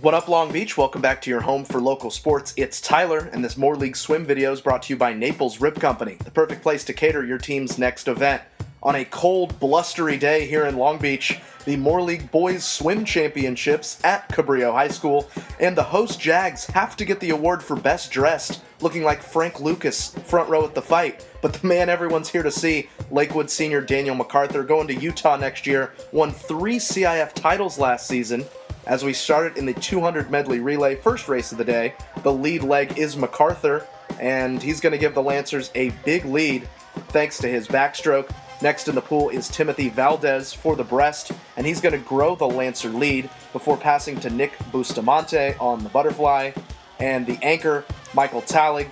What up, Long Beach? Welcome back to your home for local sports. It's Tyler, and this More League Swim video is brought to you by Naples Rib Company, the perfect place to cater your team's next event. On a cold, blustery day here in Long Beach, the More League Boys Swim Championships at Cabrillo High School, and the host Jags have to get the award for Best Dressed, looking like Frank Lucas, front row at the fight. But the man everyone's here to see, Lakewood senior Daniel McArthur, going to Utah next year, won 3 CIF titles last season. As we started in the 200 medley relay, first race of the day, the lead leg is McArthur, and he's going to give the Lancers a big lead thanks to his backstroke. Next in the pool is Timothy Valdez for the breast, and he's going to grow the Lancer lead before passing to Nick Bustamante on the butterfly. And the anchor, Michael Talig,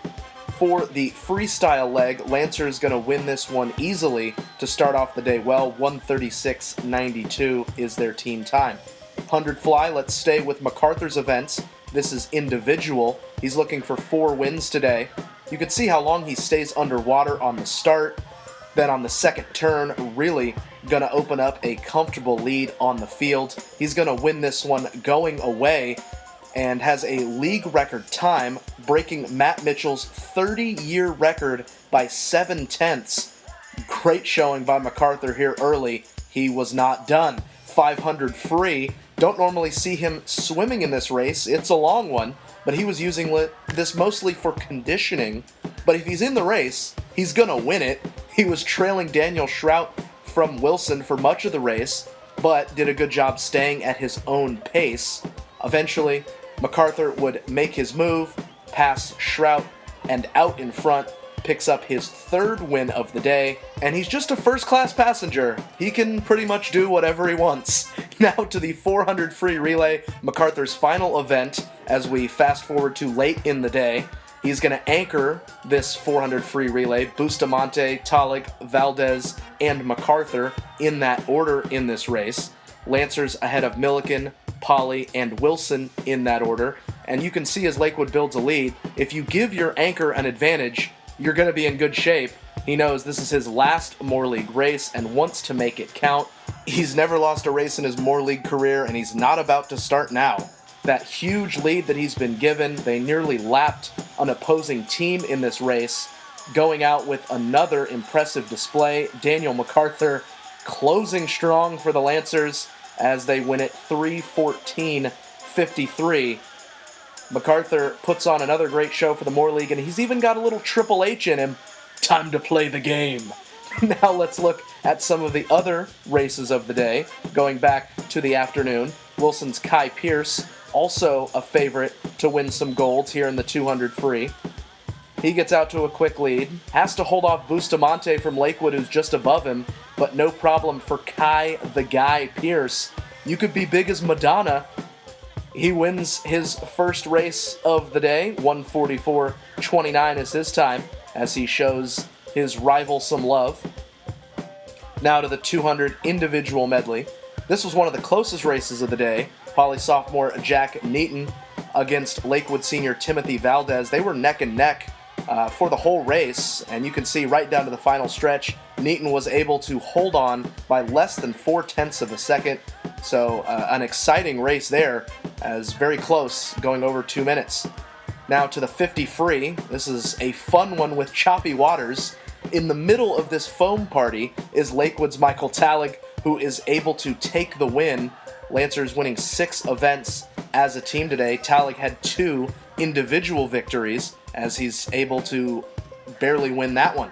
for the freestyle leg. Lancer is going to win this one easily to start off the day well. 136.92 is their team time. 100 fly, let's stay with McArthur's events. This is individual. He's looking for 4 wins today. You can see how long he stays underwater on the start. Then on the second turn, really going to open up a comfortable lead on the field. He's going to win this one going away and has a league record time, breaking Matt Mitchell's 30-year record by 7/10. Great showing by McArthur here early. He was not done. 500 free. Don't normally see him swimming in this race. It's a long one, but he was using this mostly for conditioning. But if he's in the race, he's going to win it. He was trailing Daniel Shrout from Wilson for much of the race, but did a good job staying at his own pace. Eventually, McArthur would make his move, pass Shrout, and out in front, picks up his 3rd win of the day, and he's just a first-class passenger. He can pretty much do whatever he wants. Now to the 400 free relay, McArthur's final event, as we fast forward to late in the day. He's going to anchor this 400 free relay, Bustamante, Talig, Valdez, and McArthur in that order in this race. Lancers ahead of Milliken, Polly, and Wilson in that order. And you can see as Lakewood builds a lead, if you give your anchor an advantage, you're going to be in good shape. He knows this is his last More League race and wants to make it count. He's never lost a race in his More League career, and he's not about to start now. That huge lead that he's been given, they nearly lapped an opposing team in this race, going out with another impressive display. Daniel McArthur closing strong for the Lancers as they win it 3:14.53. McArthur puts on another great show for the More League, and he's even got a little Triple H in him. Time to play the game. Now let's look at some of the other races of the day. Going back to the afternoon, Wilson's Kai Pierce, also a favorite to win some golds here in the 200 free. He gets out to a quick lead, has to hold off Bustamante from Lakewood, who's just above him, but no problem for Kai the Guy Pierce. You could be big as Madonna. He wins his first race of the day. 1:44.29 is his time, as he shows his rival some love. Now to the 200 individual medley. This was one of the closest races of the day. Poly sophomore Jack Neaton against Lakewood senior Timothy Valdez. They were neck and neck for the whole race, and you can see right down to the final stretch, Neaton was able to hold on by less than 4/10 of a second. So an exciting race there, as very close, going over 2 minutes. Now to the 50 free. This is a fun one with choppy waters. In the middle of this foam party is Lakewood's Michael Talig, who is able to take the win. Lancers winning 6 events as a team today. Talig had 2 individual victories, as he's able to barely win that one.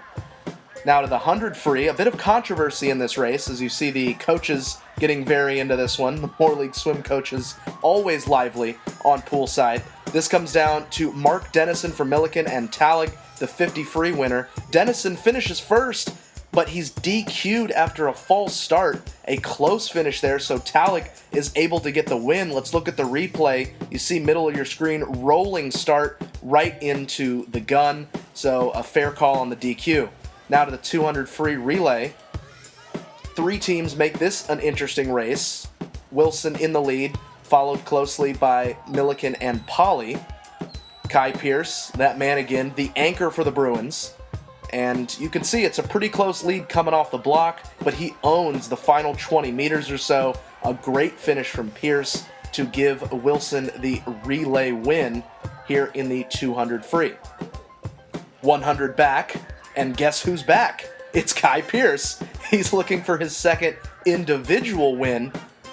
Now to the 100 free, a bit of controversy in this race, as you see the coaches getting very into this one. The More League swim coaches, always lively on poolside. This comes down to Mark Dennison from Milliken and Talig, the 50 free winner. Dennison finishes first, but he's DQ'd after a false start. A close finish there, so Talig is able to get the win. Let's look at the replay. You see middle of your screen, rolling start right into the gun, so a fair call on the DQ. Now to the 200 free relay. 3 teams make this an interesting race. Wilson in the lead, followed closely by Milliken and Polly. Kai Pierce, that man again, the anchor for the Bruins. And you can see it's a pretty close lead coming off the block, but he owns the final 20 meters or so. A great finish from Pierce. to give Wilson the relay win here in the 200 free. 100 back, and guess who's back? It's Kai Pierce. He's looking for his second individual win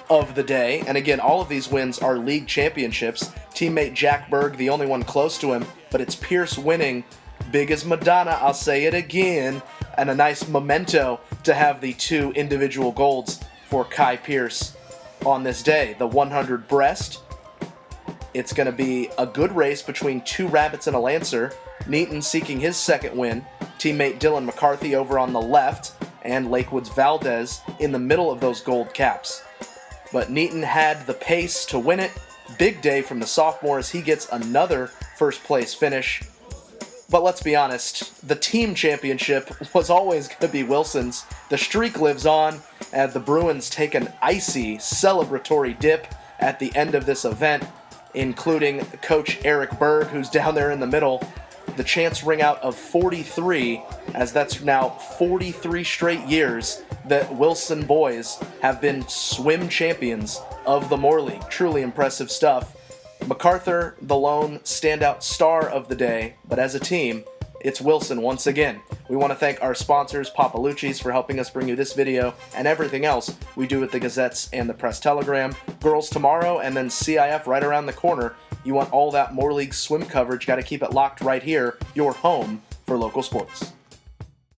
of the day, and again, all of these wins are league championships. Teammate Jack Berg, the only one close to him, but it's Pierce winning. Big as Madonna, I'll say it again, and a nice memento to have the 2 individual golds for Kai Pierce on this day. The 100 breast, it's going to be a good race between 2 rabbits and a lancer. Neaton seeking his second win, teammate Dylan McCarthy over on the left, and Lakewood's Valdez in the middle of those gold caps. But Neaton had the pace to win it. Big day from the sophomore as he gets another first place finish. But let's be honest, the team championship was always going to be Wilson's. The streak lives on as the Bruins take an icy celebratory dip at the end of this event, including Coach Eric Berg, who's down there in the middle. The chance ring out of 43, as that's now 43 straight years that Wilson boys have been swim champions of the Moore League. Truly impressive stuff. McArthur, the lone standout star of the day, but as a team, it's Wilson once again. We want to thank our sponsors, Papalucci's, for helping us bring you this video and everything else we do at the Gazettes and the Press Telegram. Girls tomorrow, and then CIF right around the corner. You want all that Moore League swim coverage, got to keep it locked right here, your home for local sports.